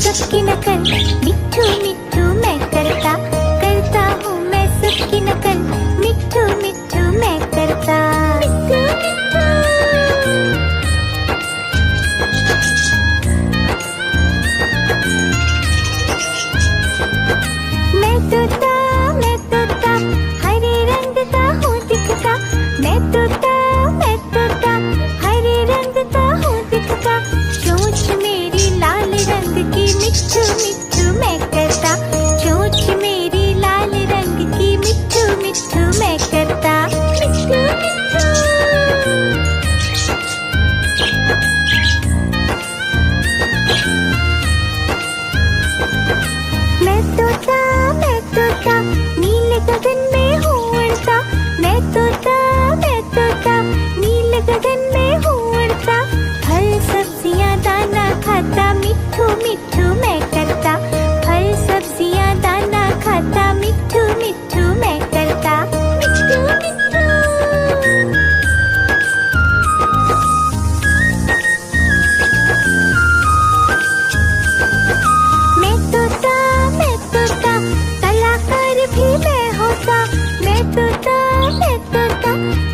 सबकी नकल, मिट्ठू मिट्ठू मैं करता, करता हूँ मैं सबकी नकल, मिट्ठू मिट्ठू मैं करता। मैं तोता हरे रंग का हूँ दिखता, मैं तोता हरे रंग का हूँ दिखता, चोंच मेरी लाल रंग की, मिट्ठू मिट्ठू मैं करता, चोंच मेरी लाल रंग की, मिट्ठू मिट्ठू मैं करता। मैं तोता नीले गगन में हूँ उड़ता, मैं तोता नीले गगन में हूँ उड़ता, फल सब्जियाँ दाना खाता, मिट्ठू मिट्ठू मैं करता, फल सब्जियाँ दाना खाता, मिट्ठू मिट्ठू मैं करता। मैं तोता कलाकार भी मैं होता, मैं तोता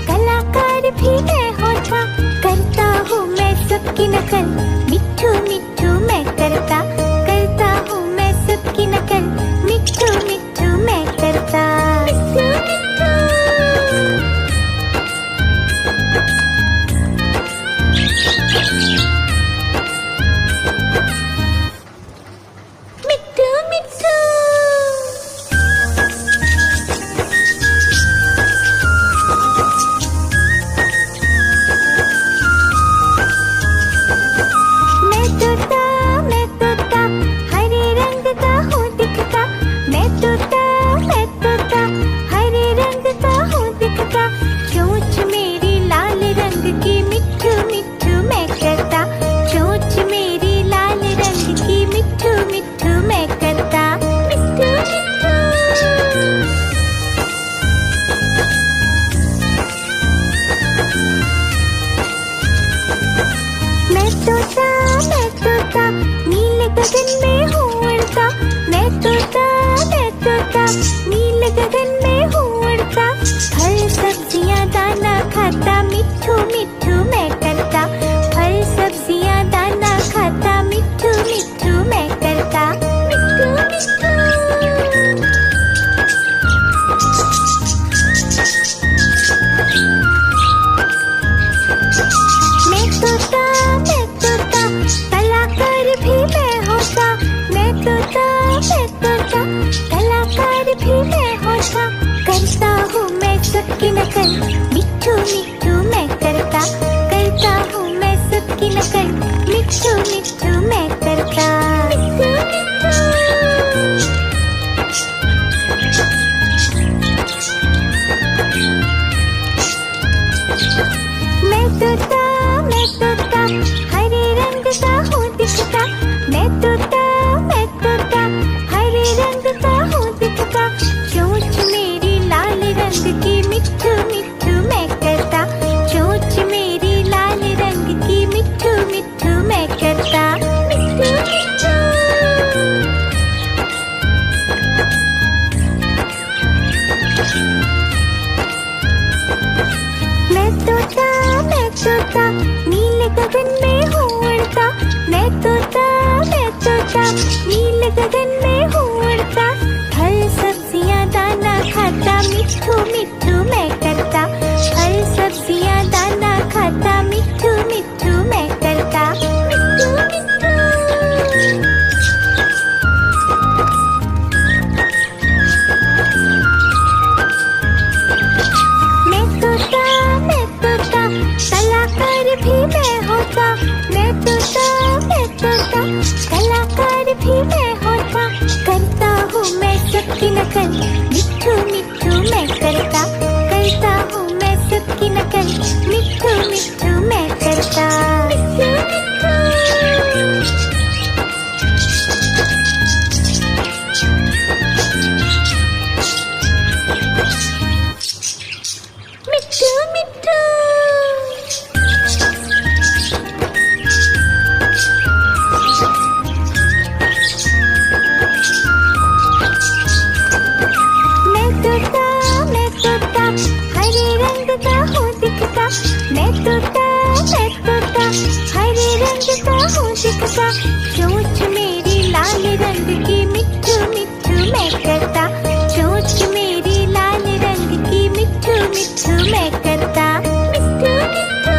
कलाकार भी मैं होता, करता हूँ मैं सबकी नकल, मिट्ठू मिट्ठू मैं करता, करता हूँ मैं सबकी नकल, मिट्ठू मिट्ठू मैं करता। मिट्ठू मिट्ठू मैं तोता हरे रंग का हूँ दिखता, मैं तोता हरे रंग का हूँ दिखता, चोंच मेरी लाल रंग की, मिट्ठू मिट्ठू मैं करता, चोंच मेरी लाल रंग की, मिट्ठू मिट्ठू मैं करता। मैं तोता नीले गगन में हूँ उड़ता, मैं तोता नीले गगन में हूँ उड़ता, फल सब्जियाँ दाना खाता, मिट्ठू मिट्ठू मैं करता, फल सब्जियाँ दाना खाता, मिट्ठू मिट्ठू मैं करता। मैं तोता कलाकार भी मैं होता, मैं तोता कलाकार भी मैं होता, करता हूँ मैं सबकी नकल, मिट्ठू मिट्ठू मैं करता, करता हूँ मैं सबकी नकल, मिट्ठू मिट्ठू मैं करता। मैं तोता हरे रंग का हूँ दिखता, मैं तोता हरे रंग का हूँ दिखता, चोंच मेरी लाल रंग की, मिट्ठू मिट्ठू मैं करता, चोंच मेरी लाल रंग की, मिट्ठू मिट्ठू मैं करता। मैं तोता नीले गगन में हूँ उड़ता, मैं तोता नीले गगन में हूँ उड़ता, फल सब्जियाँ दाना खाता, मिट्ठू मिट्ठू मैं करता, फल सब्जियाँ दाना खाता, मिट्ठू मिट्ठू मैं करता। मैं तोता कलाकार भी मैं होता, मैं तोता कलाकार भी मैं होता, करता हूँ मैं सबकी नकल, मिट्ठू मिट्ठू मैं करता, तोता, चोंच मेरी लाल रंग की मिट्ठू मिट्ठू मैं करता, चोंच मेरी लाल रंग की मिट्ठू मिट्ठू मैं करता, मिट्ठू मिट्ठू।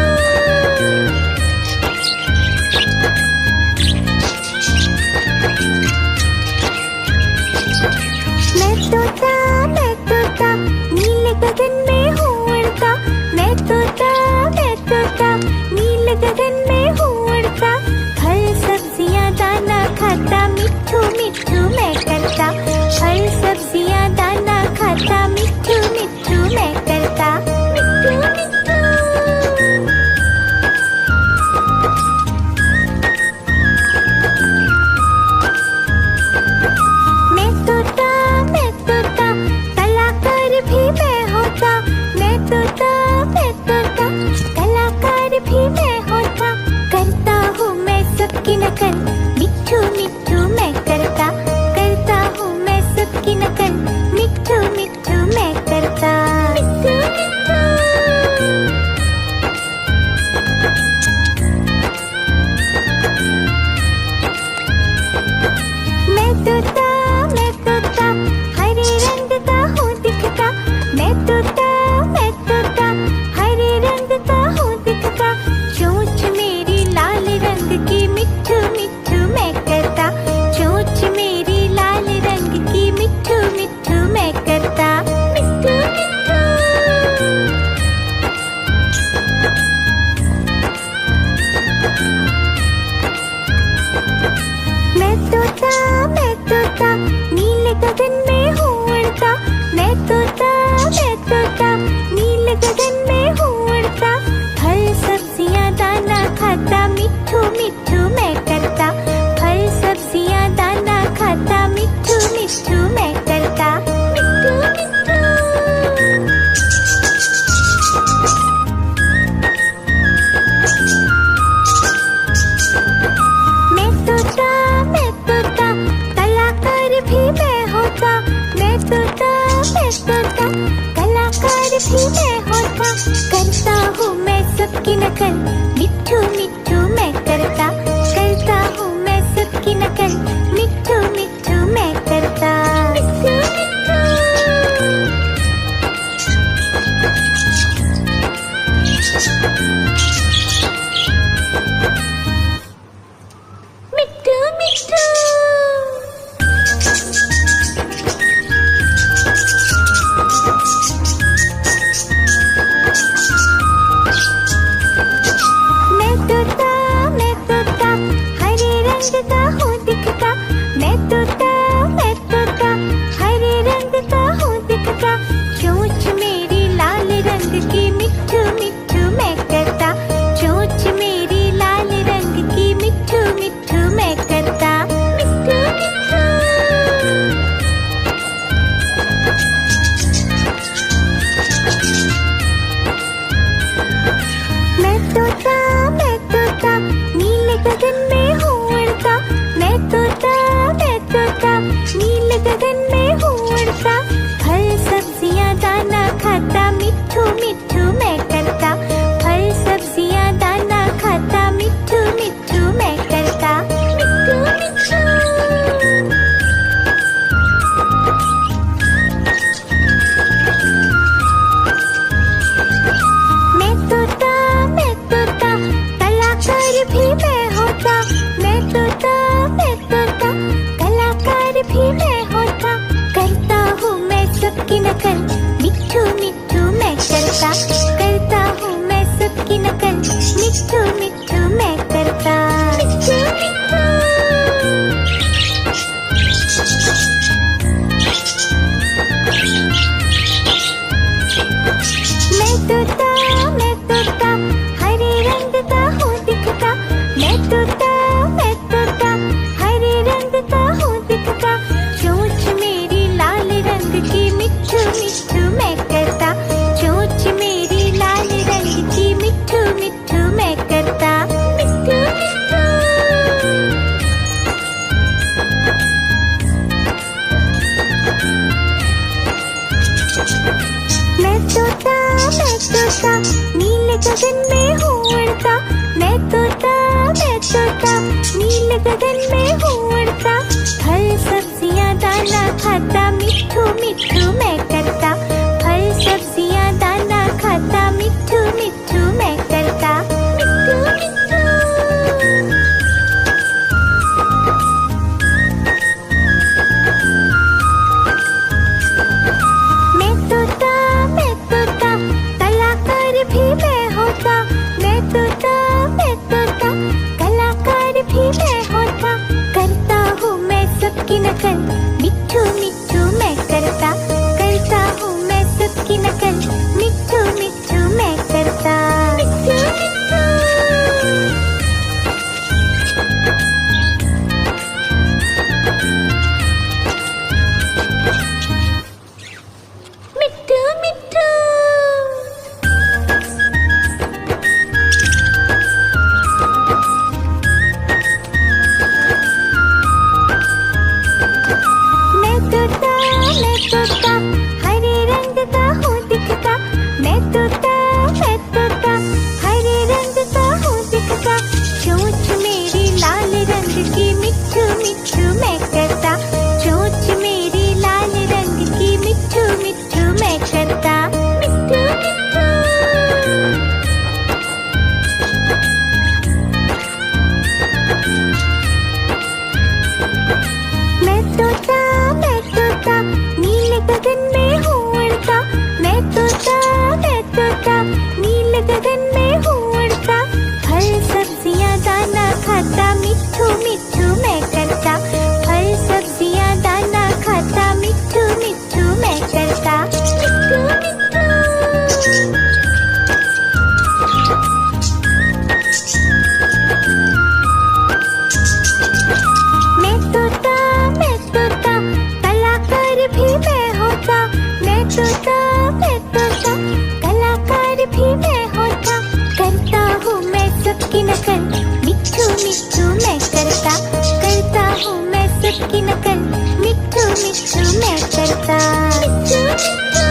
मैं तोता नीले गगन में हूँ उड़ता, मैं तोता नीले गगन में हूँ उड़ता, फल सब्जियाँ दाना खाता, मिट्ठू मिट्ठू मैं करता, फल सब्जियाँ दाना खाता, मिट्ठू मिट्ठू मैं करता, मिट्ठू मिट्ठू। मैं तोता कलाकार भी मैं होता, मैं तोता कलाकार भी मैं होता, करता हूँ मैं सबकी नकल, मिट्ठू मिट्ठू मैं करता हूँ मैं सबकी नकल, मिट्ठू मिट्ठू मैं करता, मिट्ठू मिट्ठू। मैं तोता हरे रंग का हूँ दिखता, मैं तोता हरे रंग का हूँ दिखता, चोंच मेरी लाल रंग की मिट्ठू मिट्ठू मैं करता, चोंच मेरी लाल रंग की मिट्ठू मिट्ठू मैं करता, मिट्ठू मिट्ठू। मैं तोता नीले गगन में हूँ उड़ता, मैं तोता नीले गगन में हूँ उड़ता, फल सब्जियाँ दाना खाता, मिट्ठू मिट्ठू मैं करता, फल सब्जियाँ दाना खाता, मिट्ठू मिट्ठू मैं करता, मिट्ठू मिट्ठू। मैं तोता कलाकार भी मैं होता, मैं तोता कलाकार भी मैं होता, करता हूँ मैं सबकी नकल, मिट्ठू मिट्ठू मैं करता हूँ मैं सबकी नकल, मिट्ठू मिट्ठू मैं करता, मिट्ठू मिट्ठू। मिट्ठू मिट्ठू। मैं तोता हरे रंग का हूँ दिखता, मैं तोता हरे रंग का हूँ दिखता, चोंच मेरी लाल रंग की मिट्ठू मिट्ठू मैं करता, चोंच मेरी लाल रंग की मिट्ठू मिट्ठू मैं करता, मिट्ठू मिट्ठू। मैं तोता नीले गगन में हूँ उड़ता, मैं तोता नीले गगन में हूँ उड़ता, फल सब्जियाँ दाना खाता, मिट्ठू मिट्ठू मैं करता, फल सब्जियाँ दाना खाता, मिट्ठू मिट्ठू मैं करता, मिट्ठू मिट्ठू। मैं तोता कलाकार भी मैं होता, मैं तोता कलाकार भी मैं होता, करता हूँ मैं सबकी नकल, मिट्ठू मिट्ठू मैं करता हूँ मैं सबकी नकल, मिट्ठू मिट्ठू मैं करता, मिट्ठू मिट्ठू। मैं तोता हरे रंग का हूँ दिखता, मैं तोता हरे रंग का हूँ दिखता, चोंच मेरी लाल रंग की मिट्ठू मिट्ठू मैं करता, चोंच मेरी लाल रंग की मिट्ठू मिट्ठू मैं करता, मिट्ठू मिट्ठू। मैं तोता नीले गगन में हूँ उड़ता, मैं तोता नीले गगन में हूँ उड़ता, फल सब्जियाँ दाना खाता, मिट्ठू मिट्ठू मैं करता। फल सब्जियाँ दाना खाता, मिट्ठू मिट्ठू मैं करता। मिट्ठू मिट्ठू। मैं तोता, कलाकार भी मैं होता। मैं तोता, कलाकार भी मैं होता। करता हूँ मैं सबकी नकल, मिट्ठू मिट्ठू मैं करता। करता हूँ मैं सबकी नकल, मिट्ठू मिट्ठू मैं करता। मिट्ठू मिट्ठू। मिट्ठू मिट्ठू। मैं तोता, हरे रंग का हूँ दिखता। मैं तोता, हरे रंग का हूँ दिखता। चोंच मेरी लाल रंग की, मिट्ठू मिट्ठू मैं करता। चोंच मेरी लाल रंग की, मिट्ठू मिट्ठू मैं करता। मिट्ठू मिट्ठू। मैं तोता, नीले गगन में हूँ उड़ता। मैं तोता, नीले गगन में हूँ उड़ता। फल सब्जियाँ दाना खाता, मिट्ठू मिट्ठू मैं करता। फल सब्जियाँ दाना खाता, मिट्ठू मिट्ठू मैं करता। मिट्ठू मिट्ठू। मैं तोता, कलाकार भी मैं होता। मैं तोता, कलाकार भी मैं होता। करता हूँ मैं सबकी नकल, मिट्ठू मिट्ठू मैं करता। करता हूँ मैं सबकी नकल, मिट्ठू मिट्ठू मैं करता। मिट्ठू मिट्ठू।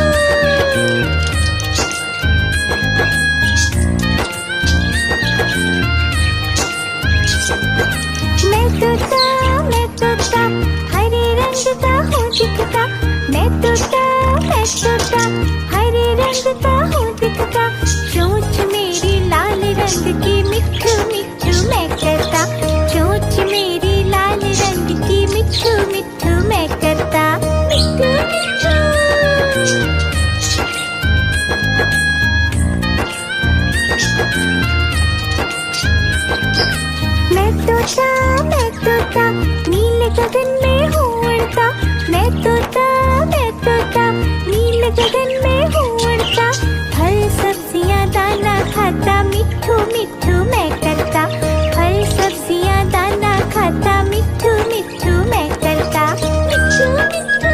मैं तोता, हरे रंग का हूँ दिखता। मैं तोता, हरे रंग का हूँ दिखता। चोंच मेरी लाल रंग की, मिट्ठू मिट्ठू मैं करता। चोंच मेरी लाल रंग की, मिट्ठू मिट्ठू मैं करता। मिट्ठू मिट्ठू। मैं तोता, नीले गगन में हूँ उड़ता। मैं तोता, नीले गगन में हूँ उड़ता। फल सब्जियाँ दाना खाता, मिट्ठू मिट्ठू मैं करता। फल सब्जियाँ दाना खाता, मिट्ठू मिट्ठू मैं करता। मिट्ठू मिट्ठू।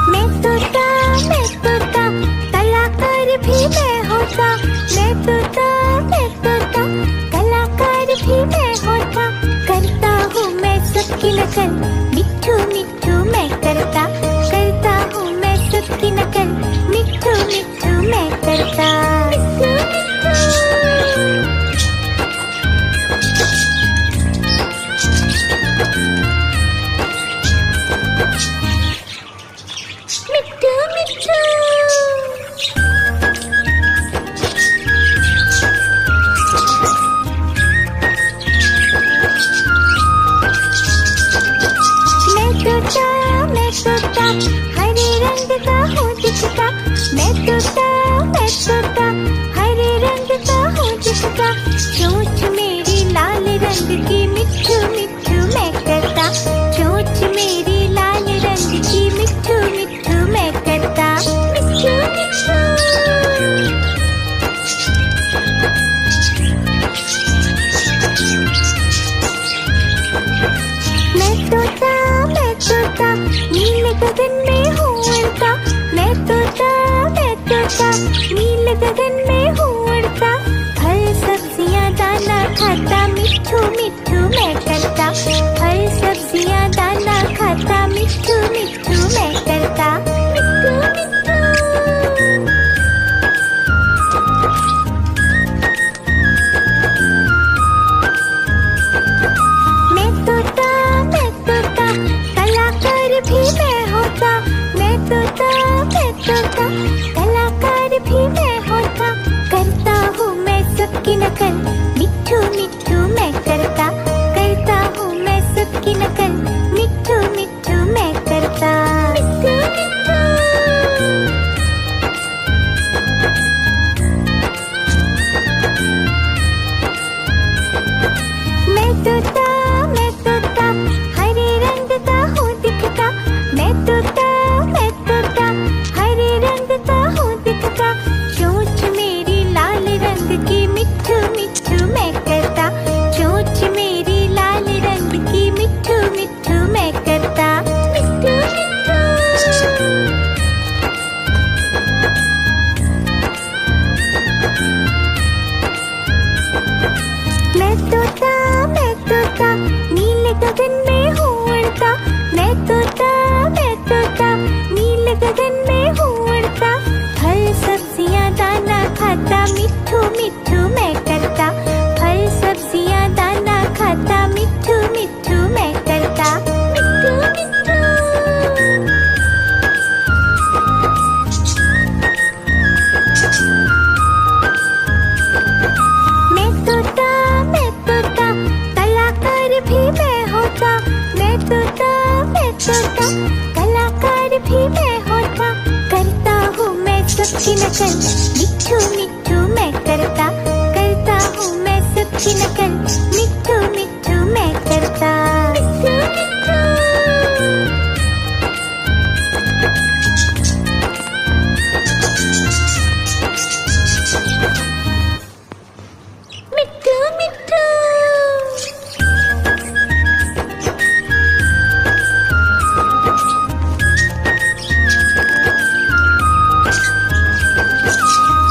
मैं तोता, कलाकार भी मैं होता। मैं तोता, कलाकार भी मैं होता। करता हूँ मैं सबकी नकल, मिट्ठू मिट्ठू मैं करता। करता हूँ मैं सबकी नकल, मिट्ठू मिट्ठू मैं करता। मिट्ठू मिट्ठू। मिट्ठू मिट्ठू। मैं तोता, हरे रंग का हूँ दिखता। मैं तोता, हरे रंग का हूँ दिखता। चोंच मेरी लाल रंग की, मिट्ठू मिट्ठू मैं करता। चोंच मेरी लाल रंग की, मिट्ठू मिट्ठू मैं करता। मिट्ठू मिट्ठू। मैं तोता, नीले गगन में हूँ उड़ता। मैं तोता, नीले गगन में हूँ उड़ता। फल सब्जियाँ दाना खाता, मिट्ठू मिट्ठू मैं करता। फल सब्जियाँ दाना खाता, मिट्ठू मिट्ठू मैं करता। मिट्ठू मिट्ठू। भी मैं होता, मैं तोता, मैं तोता, कलाकार भी मैं होता। करता हूँ मैं सबकी नकल, मिट्ठू मिट्ठू मैं करता हूँ मैं सबकी नकल, मिट्ठू मिट्ठू मैं करता। मिट्ठू मिट्ठू मैं तोता हरे रंग का हूँ दिखता। मैं तोता हरे रंग का हूँ दिखता। चोंच मेरी लाल रंग की, मिट्ठू मिट्ठू मैं करता। चोंच मेरी लाल रंग की, मिट्ठू मिट्ठू मैं करता। मिट्ठू मिट्ठू मैं तोता नीले गगन में हूँ उड़ता। मैं तोता नीले गगन में हूँ उड़ता। फल सब्जियाँ दाना खाता, मिट्ठू मिट्ठू मैं करता। फल सब्जियाँ दाना खाता, मिट्ठू मिट्ठू मैं करता। मिट्ठू मिट्ठू मैं तोता कलाकार भी मैं होता। मैं तोता कलाकार भी मैं होता। करता हूँ मैं सबकी नकल, मिट्ठू मिट्ठू मैं करता हूँ मैं सबकी नकल, मिट्ठू मिट्ठू मैं करता। मिट्ठू मिट्ठू मिट्ठू मिट्ठू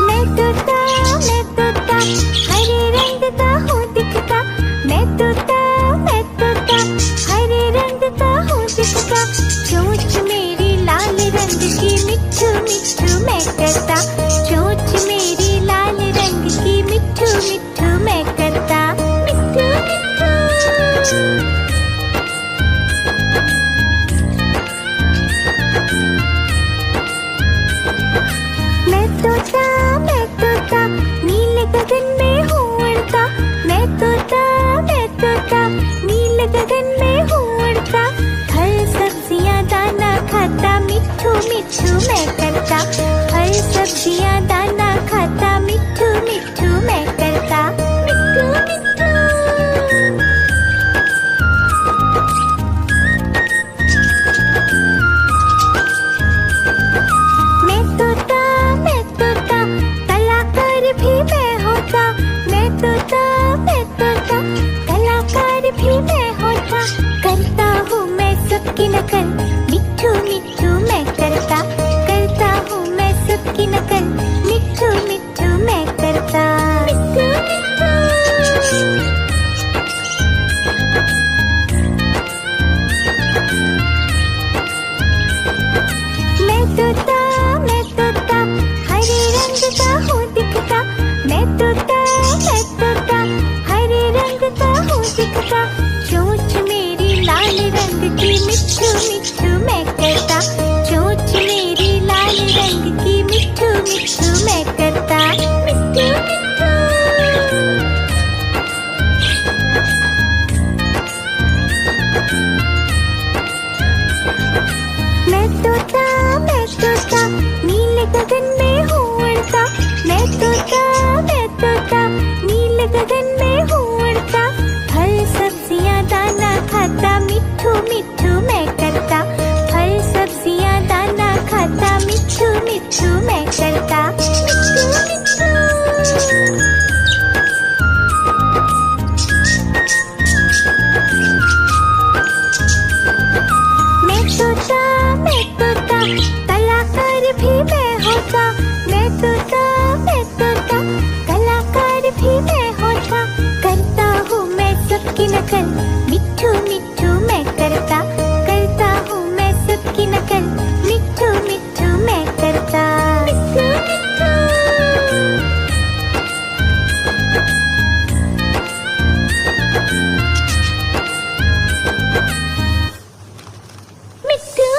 मैं तोता हरे रंग का हूँ दिखता। मैं तोता हरे रंग का हूँ दिखता। चोंच मेरी लाल रंग की, मिट्ठू मिट्ठू मैं करता। चोंच मेरी लाल रंग की, मिट्ठू मिट्ठू मैं करता। मिट्ठू मिट्ठू मैं तोता नीले गगन में हूँ उड़ता। मैं तोता नीले गगन में हूँ उड़ता। फल सब्जियाँ दाना खाता, मिट्ठू मिट्ठू मैं करता। फल सब्जियाँ दाना खाता, मिट्ठू मिट्ठू मैं करता। मिट्ठू मिट्ठू मैं तोता कलाकार भी मैं होता। मैं तोता कलाकार भी मैं होता। करता हूँ मैं सबकी नकल, मिट्ठू मिट्ठू मैं करता हूँ मैं सबकी नकल, मिट्ठू मिट्ठू मैं करता। मिट्ठू मिट्ठू मैं तोता हरे रंग का हूँ दिखता। मैं तोता हरे रंग का हूँ दिखता। चोंच मेरी लाल रंग की, मिट्ठू मिट्ठू मैं करता। चोंच मेरी लाल रंग की, मिट्ठू मिट्ठू मैं करता। मिट्ठू मिट्ठू मैं तोता नीले गगन में हूँ उड़ता। मैं तोता नीले गगन में हूँ उड़ता। फल सब्जियाँ दाना खाता, मिट्ठू मिट्ठू मैं करता। फल सब्जियाँ दाना खाता, मिट्ठू मिट्ठू मैं करता। मिट्ठू मिट्ठू मैं तोता कलाकार भी मैं होता। मैं तोता कलाकार भी मैं होता। करता हूँ मैं सबकी नकल, मिट्ठू मिट्ठू मैं करता हूँ मैं सबकी नकल, मिट्ठू मिट्ठू मैं करता। मिट्ठू मिट्ठू मिट्ठू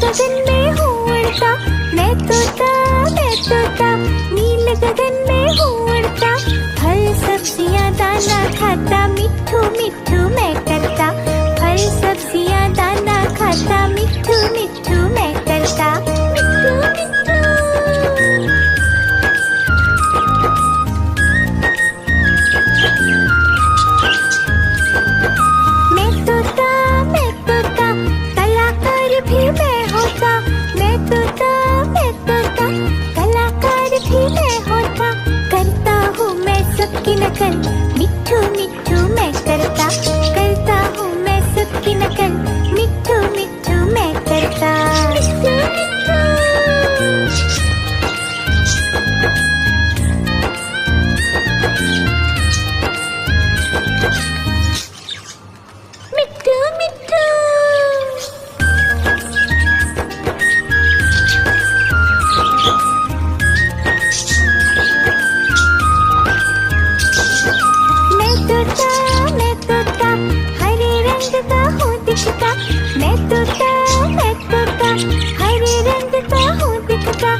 गगन में हूँ उड़ता, मैं तोता नीले गगन में हूँ उड़ता। फल सब्जियाँ दाना खाता, मिट्ठू मिट्ठू मैं करता। फल सब्जियाँ दाना खाता, मिट्ठू मिट्ठू मैं करता। मिट्ठू मिट्ठू। मैं तोता कलाकार भी मैं होता। मैं तोता कलाकार भी मैं होता। करता हूँ मैं सबकी नकल, मिट्ठू मिट्ठू मैं करता। करता हूँ मैं सबकी नकल, मिट्ठू मिट्ठू मैं करता। मिट्ठू मिट्ठू। मिट्ठू मिट्ठू। मैं तोता हरे रंग का हूँ दिखता। मैं तोता हरे रंग का हूँ दिखता।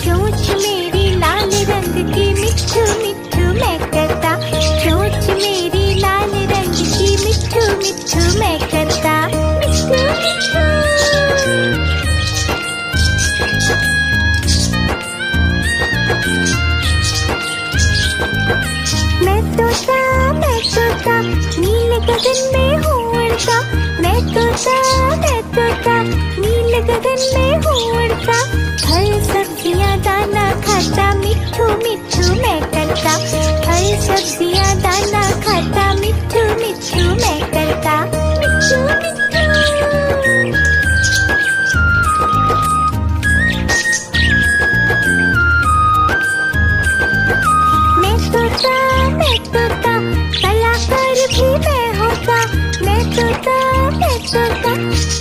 चोंच मेरी लाल रंग की, मिट्ठू मिट्ठू मैं करता। चोंच मेरी लाल रंग की, मिट्ठू मिट्ठू मैं करता। मिट्ठू मिट्ठू। मैं तोता नीले गगन में हूँ उड़ता। मैं तोता नीले गगन में हूँ उड़ता। फल सब्जियाँ दाना खाता, मिट्ठू मिट्ठू मैं करता। फल सब्जियाँ दाना खाता, मिट्ठू मिट्ठू मैं करता। मिट्ठू मिट्ठू। मैं तोता कलाकार भी मैं होता। मैं तोता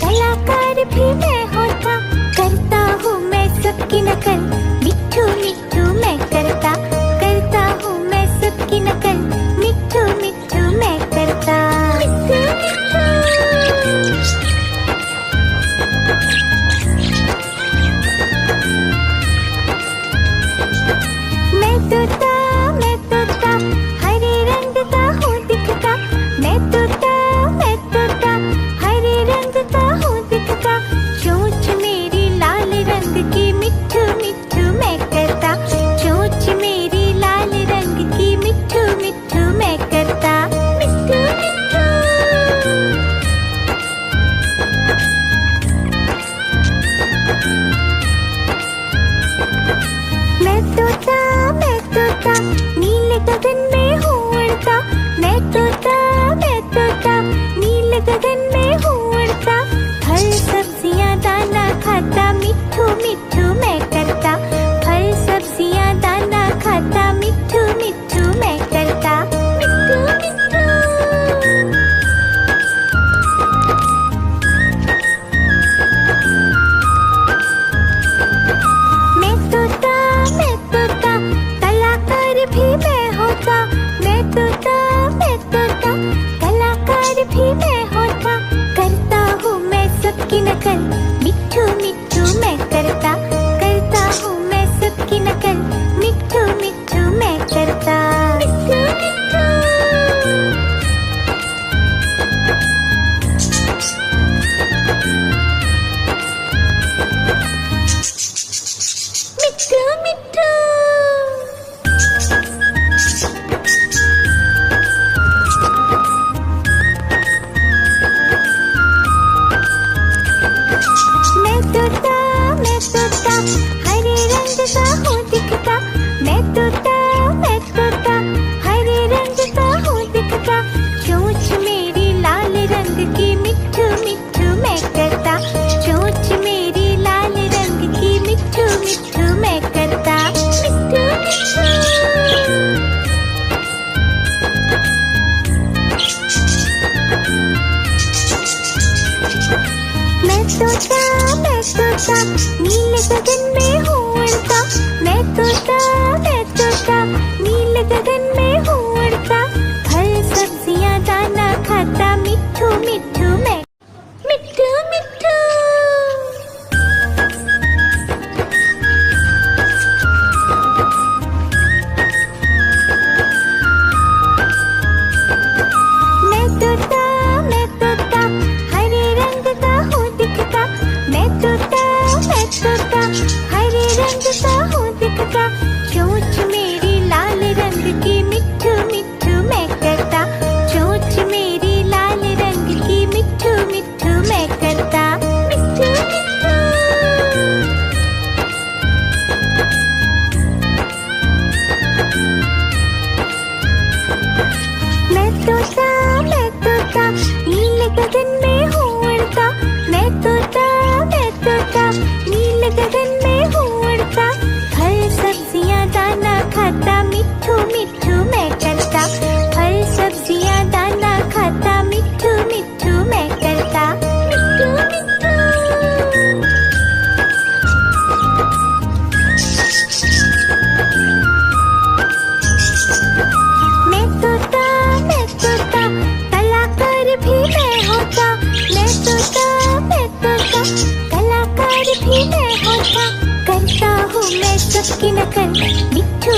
कलाकार भी मैं होता। करता हूँ मैं सबकी नकल, मिट्ठू मिट्ठू मैं करता। करता हूँ मैं सबकी नकल, मिट्ठू मिट्ठू मैं करता। मिट्ठू मिट्ठू। मैं तोता हरे रंग का हूँ दिखता। मैं तोता हरे रंग का हूँ दिखता। चोंच मेरी लाल रंग की, मिट्ठू मिट्ठू मैं करता। चोंच मेरी लाल रंग की, मिट्ठू मिट्ठू मैं करता। मिट्ठू मिट्ठू। मैं तोता नीले गगन में हूँ उड़ता। मैं तोता नीले गगन में हूँ उड़ता। फल सब्जियाँ दाना खाता, मिट्ठू मिट्ठू मैं करता। फल सब्जियाँ दाना खाता, मिट्ठू मिट्ठू मैं करता। मिट्ठू मिट्ठू। मैं तोता कलाकार भी मैं होता। मैं तोता कलाकार भी मैं होता। करता हूँ मैं सबकी नकल, मिट्ठू मिट्ठू मैं करता। करता हूँ मैं सबकी नकल, मिट्ठू मिट्ठू मैं करता। मिट्ठू मिट्ठू। मिट्ठू मिट्ठू। मैं तोता हरे रंग का हूँ दिखता। मैं तोता हरे रंग का हूँ दिखता। चोंच मेरी लाल रंग की, मिट्ठू मिट्ठू मैं करता। चोंच मेरी लाल रंग की, मिट्ठू मिट्ठू मैं करता। मिट्ठू मिट्ठू। मैं तोता नीले गगन में हूँ उड़ता। मैं तोता नीले गगन में हूँ उड़ता। फल सब्जियाँ दाना खाता, मिट्ठू मिट्ठू मैं। मिट्ठू मिट्ठू। मिट्ठू मिट्ठू मैं करता, फल सब्जियां दाना खाता, मिट्ठू मिट्ठू मैं करता, मिट्ठू मिट्ठू। मैं तोता कलाकार भी मैं होता, मैं तोता कलाकार भी मैं होता, करता हूँ मैं सबकी नकल, मिट्ठू